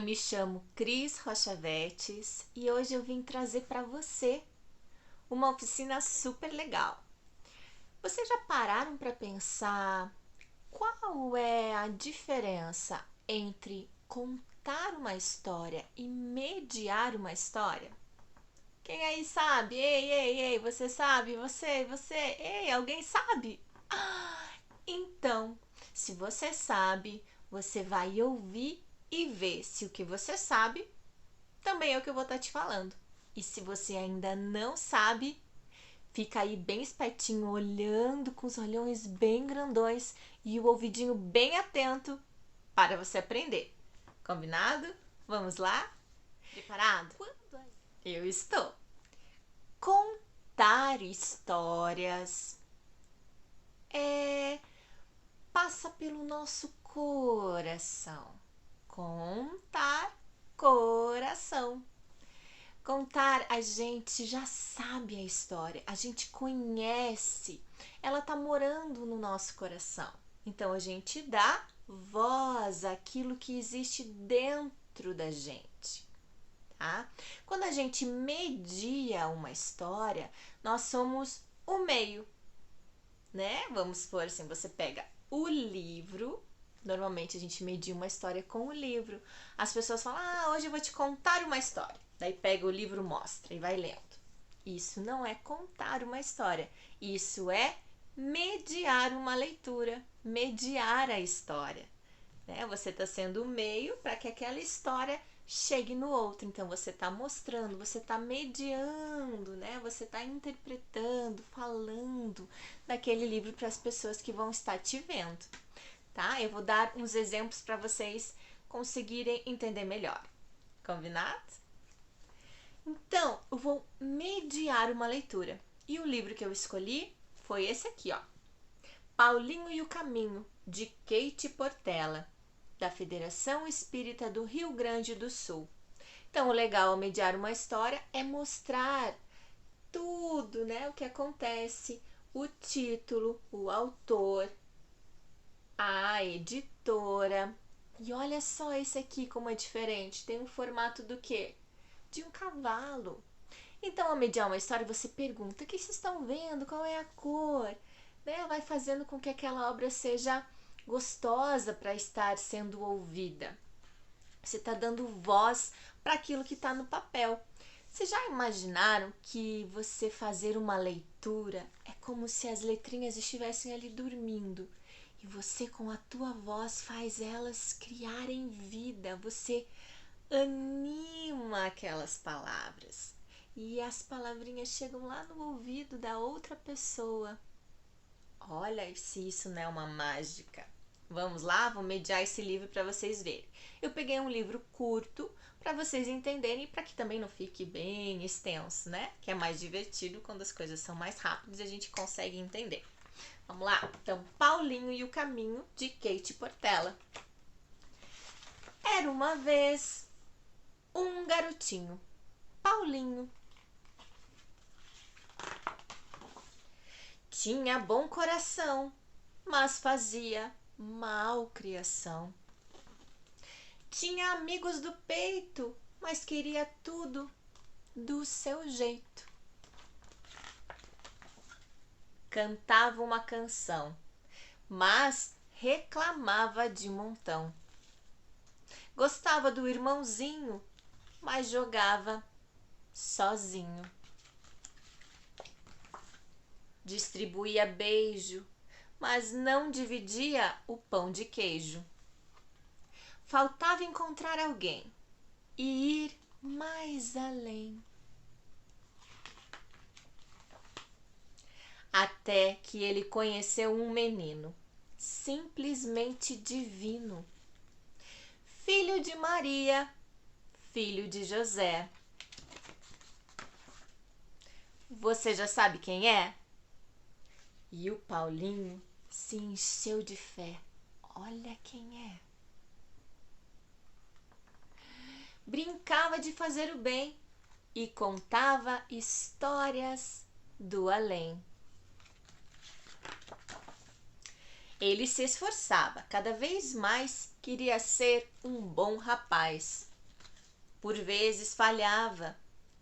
me chamo Cris Rochavetes e hoje eu vim trazer para você uma oficina super legal. Vocês já pararam para pensar qual é a diferença entre contar uma história e mediar uma história? Quem aí sabe? Ei, você sabe? Você, ei, alguém sabe? Então, se você sabe, você vai ouvir e ver se o que você sabe também é o que eu vou estar te falando. E se você ainda não sabe, fica aí bem espertinho, olhando com os olhões bem grandões e o ouvidinho bem atento para você aprender. Combinado? Vamos lá? Preparado? Eu estou. Contar histórias passa pelo nosso coração. Contar, coração. Contar, a gente já sabe a história, a gente conhece, ela tá morando no nosso coração. Então a gente dá voz àquilo que existe dentro da gente, tá? Quando a gente media uma história, nós somos o meio, né? Vamos supor assim, você pega o livro. Normalmente a gente media uma história com o livro. As pessoas falam, hoje eu vou te contar uma história. Daí pega o livro, mostra e vai lendo. Isso não é contar uma história. Isso é mediar uma leitura, mediar a história, né? Você está sendo o meio para que aquela história chegue no outro. Então você está mostrando, você está mediando, né? Você está interpretando, falando daquele livro para as pessoas que vão estar te vendo, tá? Eu vou dar uns exemplos para vocês conseguirem entender melhor. Combinado? Então, eu vou mediar uma leitura. E o livro que eu escolhi foi esse aqui, ó. Paulinho e o Caminho, de Kate Portela, da Federação Espírita do Rio Grande do Sul. Então, o legal ao mediar uma história é mostrar tudo, né? O que acontece, o título, o autor, a editora. E olha só esse aqui como é diferente. Tem um formato do quê? De um cavalo. Então, ao mediar uma história, você pergunta: o que vocês estão vendo? Qual é a cor? Né? Vai fazendo com que aquela obra seja gostosa para estar sendo ouvida. Você está dando voz para aquilo que está no papel. Vocês já imaginaram que você fazer uma leitura é como se as letrinhas estivessem ali dormindo e você com a tua voz faz elas criarem vida, você anima aquelas palavras e as palavrinhas chegam lá no ouvido da outra pessoa. Olha se isso não é uma mágica. Vamos lá, vou mediar esse livro para vocês verem. Eu peguei um livro curto para vocês entenderem e para que também não fique bem extenso, né? Que é mais divertido quando as coisas são mais rápidas e a gente consegue entender. Vamos lá? Então, Paulinho e o Caminho, de Kate Portela. Era uma vez um garotinho, Paulinho. Tinha bom coração, mas fazia malcriação. Tinha amigos do peito, mas queria tudo do seu jeito. Cantava uma canção, mas reclamava de montão. Gostava do irmãozinho, mas jogava sozinho. Distribuía beijo, mas não dividia o pão de queijo. Faltava encontrar alguém e ir mais além. Até que ele conheceu um menino, simplesmente divino. Filho de Maria, filho de José. Você já sabe quem é? E o Paulinho se encheu de fé. Olha quem é. Brincava de fazer o bem e contava histórias do além. Ele se esforçava, cada vez mais queria ser um bom rapaz. Por vezes falhava,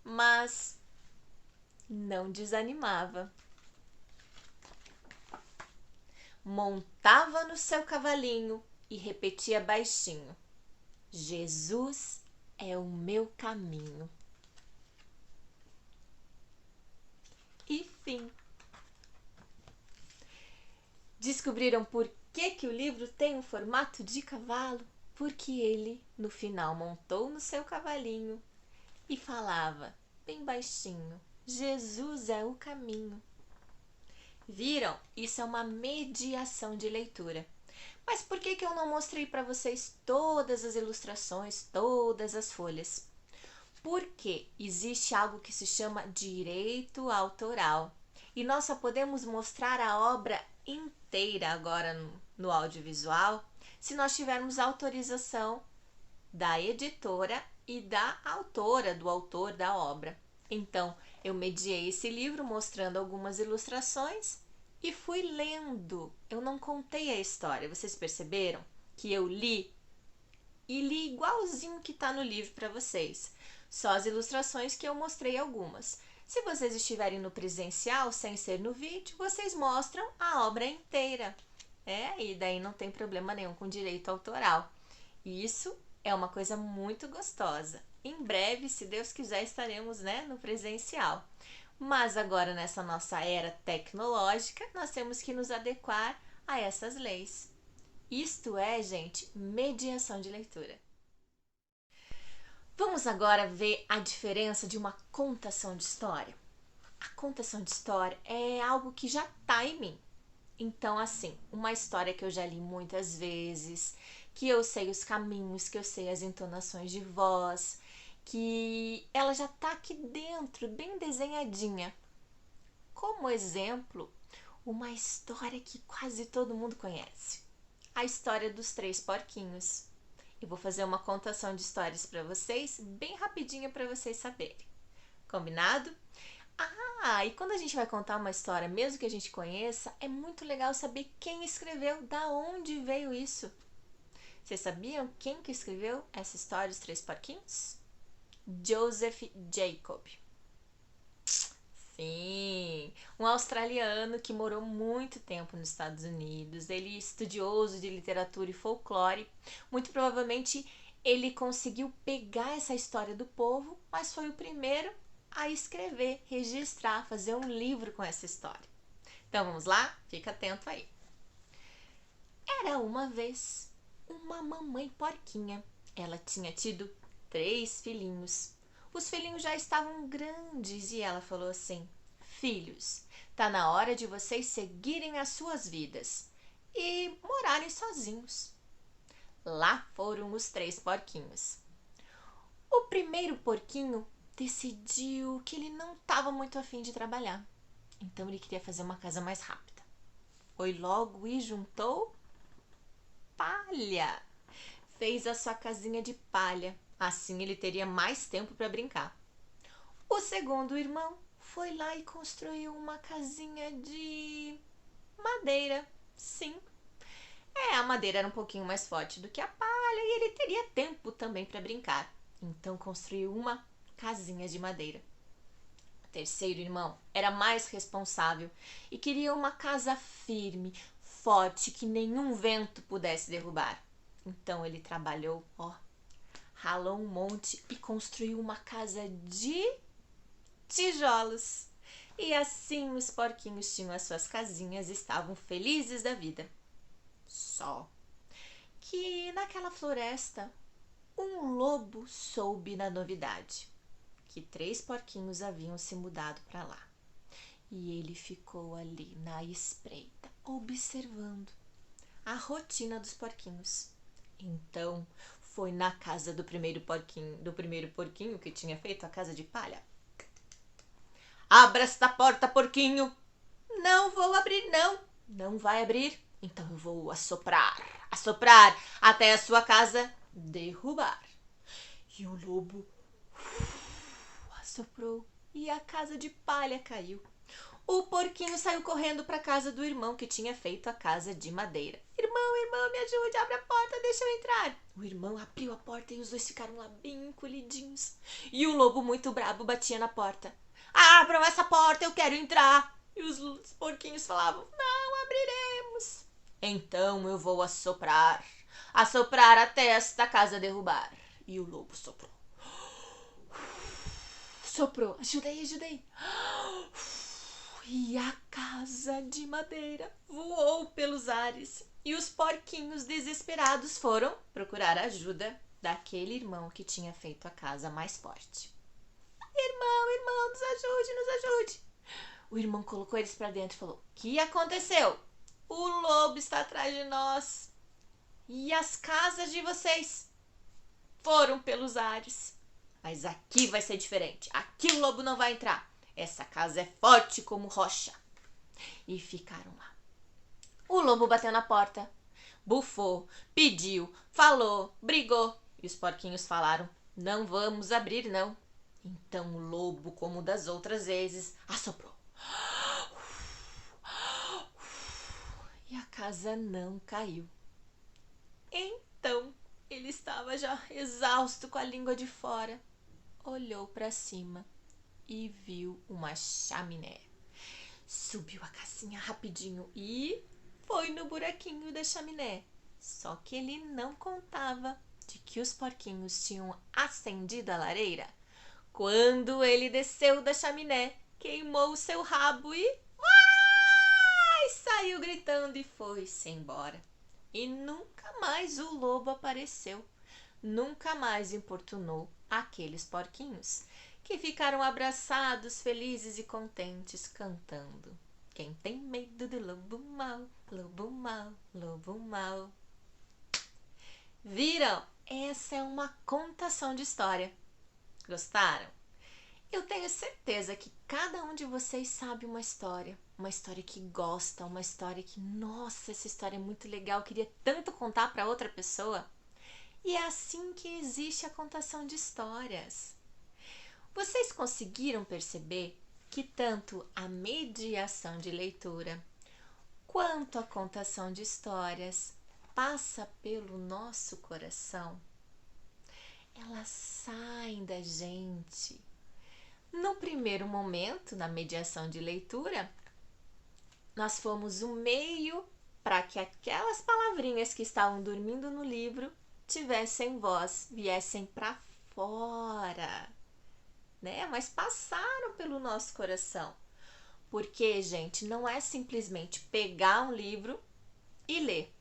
mas não desanimava. Montava no seu cavalinho e repetia baixinho: Jesus é o meu caminho. E fim. Descobriram por que o livro tem um formato de cavalo? Porque ele, no final, montou no seu cavalinho e falava bem baixinho: Jesus é o caminho. Viram? Isso é uma mediação de leitura. Mas por que eu não mostrei para vocês todas as ilustrações, todas as folhas? Porque existe algo que se chama direito autoral. E nós só podemos mostrar a obra inteira agora no audiovisual se nós tivermos autorização da editora e da autora, do autor da obra. Então, eu mediei esse livro mostrando algumas ilustrações e fui lendo. Eu não contei a história. Vocês perceberam que eu li? E li igualzinho que está no livro para vocês. Só as ilustrações que eu mostrei algumas. Se vocês estiverem no presencial, sem ser no vídeo, vocês mostram a obra inteira. E daí não tem problema nenhum com direito autoral. Isso é uma coisa muito gostosa. Em breve, se Deus quiser, estaremos, no presencial. Mas agora, nessa nossa era tecnológica, nós temos que nos adequar a essas leis. Isto é, gente, mediação de leitura. Vamos agora ver a diferença de uma contação de história. A contação de história é algo que já está em mim. Então, assim, uma história que eu já li muitas vezes, que eu sei os caminhos, que eu sei as entonações de voz, que ela já está aqui dentro, bem desenhadinha. Como exemplo, uma história que quase todo mundo conhece. A história dos 3 porquinhos. Eu vou fazer uma contação de histórias para vocês, bem rapidinha para vocês saberem. Combinado? E quando a gente vai contar uma história, mesmo que a gente conheça, é muito legal saber quem escreveu, da onde veio isso. Vocês sabiam quem que escreveu essa história dos 3 porquinhos? Joseph Jacob. Sim, um australiano que morou muito tempo nos Estados Unidos. Ele é estudioso de literatura e folclore. Muito provavelmente ele conseguiu pegar essa história do povo, mas foi o primeiro a escrever, registrar, fazer um livro com essa história. Então vamos lá? Fica atento aí. Era uma vez uma mamãe porquinha. Ela tinha tido 3 filhinhos. Os filhinhos já estavam grandes e ela falou assim: filhos, tá na hora de vocês seguirem as suas vidas e morarem sozinhos. Lá foram os 3 porquinhos. O primeiro porquinho decidiu que ele não estava muito afim de trabalhar. Então ele queria fazer uma casa mais rápida. Foi logo e juntou palha. Fez a sua casinha de palha. Assim ele teria mais tempo para brincar. O segundo irmão foi lá e construiu uma casinha de madeira. Sim. A madeira era um pouquinho mais forte do que a palha e ele teria tempo também para brincar. Então construiu uma casinha de madeira. O terceiro irmão era mais responsável e queria uma casa firme, forte, que nenhum vento pudesse derrubar. Então ele trabalhou, ralou um monte e construiu uma casa de tijolos. E assim os porquinhos tinham as suas casinhas e estavam felizes da vida. Só que naquela floresta, um lobo soube da novidade, que 3 porquinhos haviam se mudado para lá. E ele ficou ali na espreita, observando a rotina dos porquinhos. Então, foi na casa do primeiro porquinho que tinha feito a casa de palha. Abra esta porta, porquinho. Não vou abrir, não. Não vai abrir? Então eu vou assoprar, até a sua casa derrubar. E o lobo assoprou e a casa de palha caiu. O porquinho saiu correndo para a casa do irmão que tinha feito a casa de madeira. Irmão, me ajude, abre a porta, deixa eu entrar. O irmão abriu a porta e os dois ficaram lá bem encolhidinhos. E o lobo, muito brabo, batia na porta. Abram essa porta, eu quero entrar. E os porquinhos falavam, não abriremos. Então eu vou assoprar até esta casa derrubar. E o lobo soprou. Soprou, ajudei. E a casa de madeira voou pelos ares. E os porquinhos desesperados foram procurar ajuda daquele irmão que tinha feito a casa mais forte. Irmão, nos ajude. O irmão colocou eles para dentro e falou, o que aconteceu? O lobo está atrás de nós. E as casas de vocês foram pelos ares. Mas aqui vai ser diferente. Aqui o lobo não vai entrar. Essa casa é forte como rocha. E ficaram lá. O lobo bateu na porta, bufou, pediu, falou, brigou. E os porquinhos falaram, não vamos abrir não. Então o lobo, como das outras vezes, assoprou. E a casa não caiu. Então ele estava já exausto, com a língua de fora. Olhou para cima e viu uma chaminé. Subiu a casinha rapidinho e foi no buraquinho da chaminé. Só que ele não contava de que os porquinhos tinham acendido a lareira. Quando ele desceu da chaminé, queimou o seu rabo e saiu gritando e foi-se embora. E nunca mais o lobo apareceu. Nunca mais importunou aqueles porquinhos, que ficaram abraçados, felizes e contentes, cantando. Quem tem medo do lobo mau, lobo mau, lobo mau. Viram? Essa é uma contação de história. Gostaram? Eu tenho certeza que cada um de vocês sabe uma história que gosta, uma história que, nossa, essa história é muito legal, eu queria tanto contar para outra pessoa. E é assim que existe a contação de histórias. Vocês conseguiram perceber que tanto a mediação de leitura quanto a contação de histórias passa pelo nosso coração? Elas saem da gente. No primeiro momento, na mediação de leitura, nós fomos o meio para que aquelas palavrinhas que estavam dormindo no livro tivessem voz, viessem para fora, né? Mas passaram pelo nosso coração. Porque, gente, não é simplesmente pegar um livro e ler.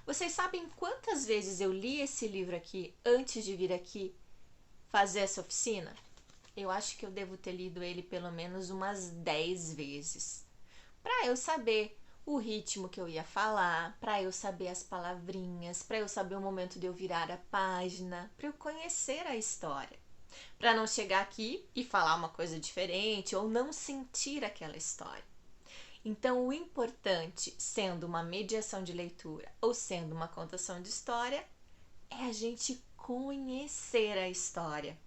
Vocês sabem quantas vezes eu li esse livro aqui antes de vir aqui fazer essa oficina? Eu acho que eu devo ter lido ele pelo menos umas 10 vezes. Para eu saber o ritmo que eu ia falar, para eu saber as palavrinhas, para eu saber o momento de eu virar a página, para eu conhecer a história. Para não chegar aqui e falar uma coisa diferente ou não sentir aquela história. Então, o importante, sendo uma mediação de leitura ou sendo uma contação de história, é a gente conhecer a história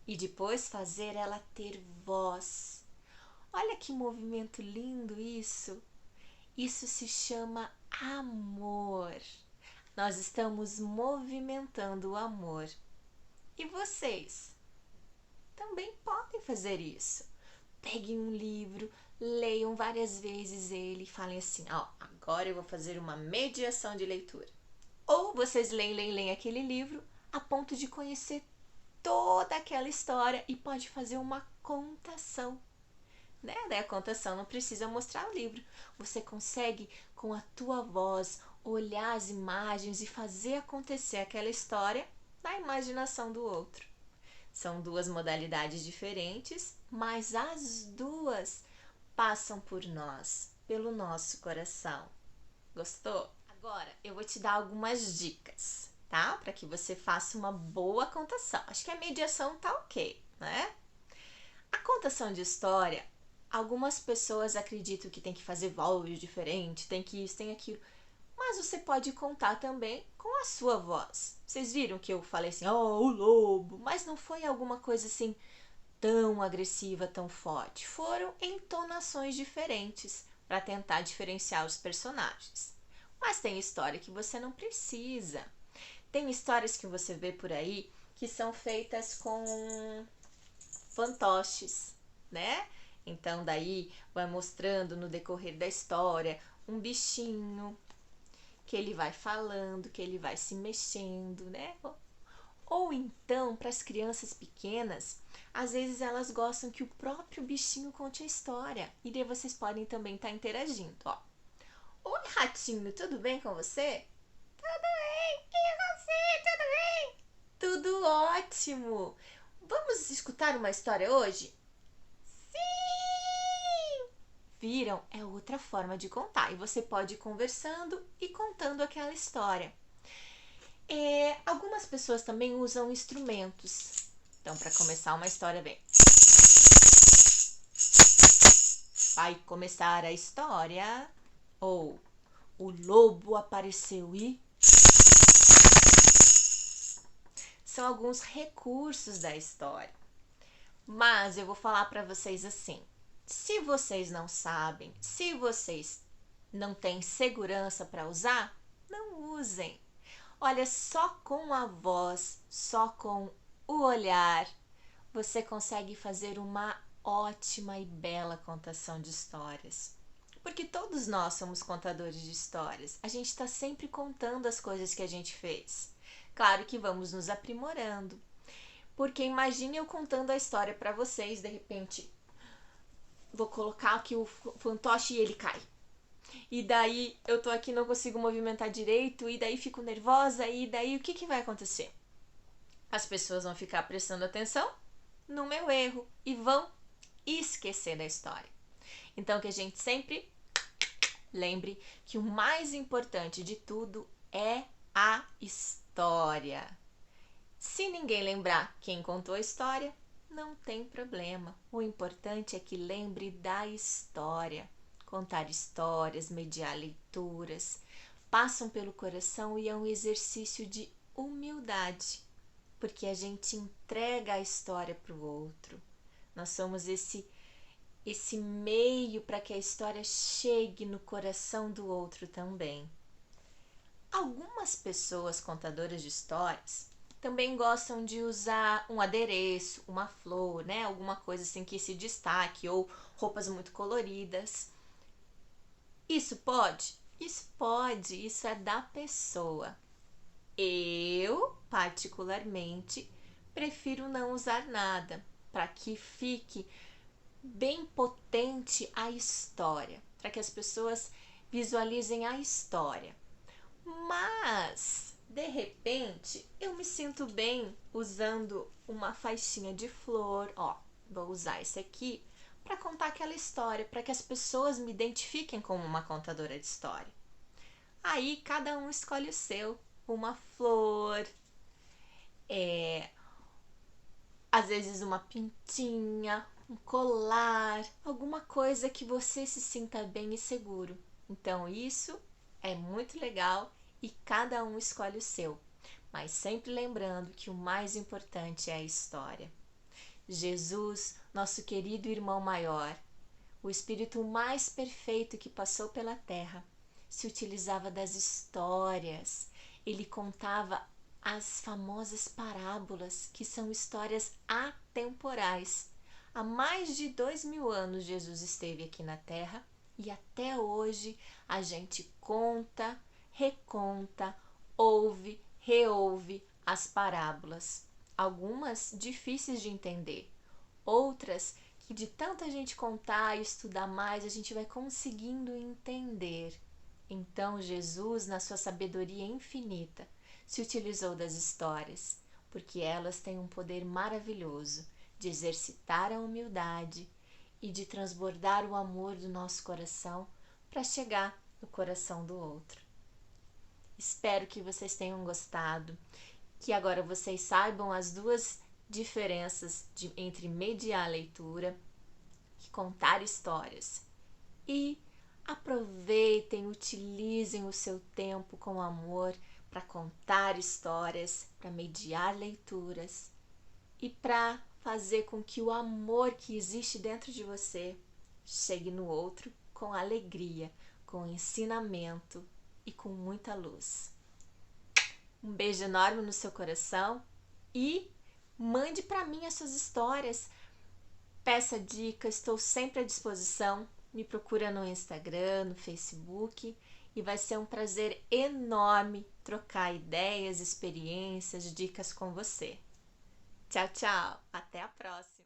e depois fazer ela ter voz. Olha que movimento lindo isso! Isso se chama amor. Nós estamos movimentando o amor. E vocês também podem fazer isso. Peguem um livro, leiam várias vezes ele e falem assim, agora eu vou fazer uma mediação de leitura. Ou vocês leem aquele livro a ponto de conhecer toda aquela história e pode fazer uma contação. Né? Daí a contação não precisa mostrar o livro. Você consegue, com a tua voz, olhar as imagens e fazer acontecer aquela história na imaginação do outro. São duas modalidades diferentes, mas as duas passam por nós, pelo nosso coração. Gostou? Agora eu vou te dar algumas dicas, tá? Para que você faça uma boa contação. Acho que a mediação tá ok, né? A contação de história, algumas pessoas acreditam que tem que fazer voz diferente, tem que isso, tem aquilo. Mas você pode contar também com a sua voz. Vocês viram que eu falei assim, o lobo, mas não foi alguma coisa assim tão agressiva, tão forte. Foram entonações diferentes para tentar diferenciar os personagens. Mas tem história que você não precisa. Tem histórias que você vê por aí que são feitas com fantoches, né? Então daí vai mostrando no decorrer da história um bichinho que ele vai falando, que ele vai se mexendo, né? Ou então, para as crianças pequenas, às vezes elas gostam que o próprio bichinho conte a história. E daí vocês podem também estar interagindo, ó. Oi, ratinho, tudo bem com você? Tudo bem, e você, tudo bem? Tudo ótimo! Vamos escutar uma história hoje? Sim! Viram? É outra forma de contar. E você pode ir conversando e contando aquela história. Algumas pessoas também usam instrumentos. Então, para começar uma história, vem. Vai começar a história. Ou o lobo apareceu e... São alguns recursos da história. Mas eu vou falar para vocês assim. Se vocês não sabem, se vocês não têm segurança para usar, não usem. Olha, só com a voz, só com o olhar, você consegue fazer uma ótima e bela contação de histórias. Porque todos nós somos contadores de histórias. A gente está sempre contando as coisas que a gente fez. Claro que vamos nos aprimorando. Porque imagine eu contando a história para vocês, de repente, vou colocar aqui o fantoche e ele cai. E daí eu tô aqui, não consigo movimentar direito, e daí fico nervosa, e daí o que vai acontecer? As pessoas vão ficar prestando atenção no meu erro e vão esquecer da história. Então que a gente sempre lembre que o mais importante de tudo é a história. Se ninguém lembrar quem contou a história, não tem problema. O importante é que lembre da história. Contar histórias, mediar leituras, passam pelo coração e é um exercício de humildade, porque a gente entrega a história para o outro. Nós somos esse meio para que a história chegue no coração do outro também. Algumas pessoas contadoras de histórias também gostam de usar um adereço, uma flor, né? Alguma coisa assim que se destaque, ou roupas muito coloridas. Isso pode? Isso pode, isso é da pessoa. Eu, particularmente, prefiro não usar nada, para que fique bem potente a história, para que as pessoas visualizem a história. Mas, de repente, eu me sinto bem usando uma faixinha de flor. Ó, vou usar esse aqui para contar aquela história, para que as pessoas me identifiquem como uma contadora de história. Aí, cada um escolhe o seu. Uma flor, às vezes uma pintinha, um colar, alguma coisa que você se sinta bem e seguro. Então, isso é muito legal e cada um escolhe o seu, mas sempre lembrando que o mais importante é a história. Jesus, nosso querido irmão maior, o espírito mais perfeito que passou pela terra, se utilizava das histórias. Ele contava as famosas parábolas, que são histórias atemporais. Há mais de 2000 anos Jesus esteve aqui na terra e até hoje a gente conta, reconta, ouve, reouve as parábolas. Algumas difíceis de entender, outras que de tanta gente contar e estudar mais, a gente vai conseguindo entender. Então Jesus, na sua sabedoria infinita, se utilizou das histórias, porque elas têm um poder maravilhoso de exercitar a humildade e de transbordar o amor do nosso coração para chegar no coração do outro. Espero que vocês tenham gostado, que agora vocês saibam as duas diferenças entre mediar a leitura e contar histórias. E aproveitem, utilizem o seu tempo com amor para contar histórias, para mediar leituras e para fazer com que o amor que existe dentro de você chegue no outro com alegria, com ensinamento e com muita luz. Um beijo enorme no seu coração e mande para mim as suas histórias. Peça dicas, estou sempre à disposição. Me procura no Instagram, no Facebook e vai ser um prazer enorme trocar ideias, experiências, dicas com você. Tchau, tchau. Até a próxima.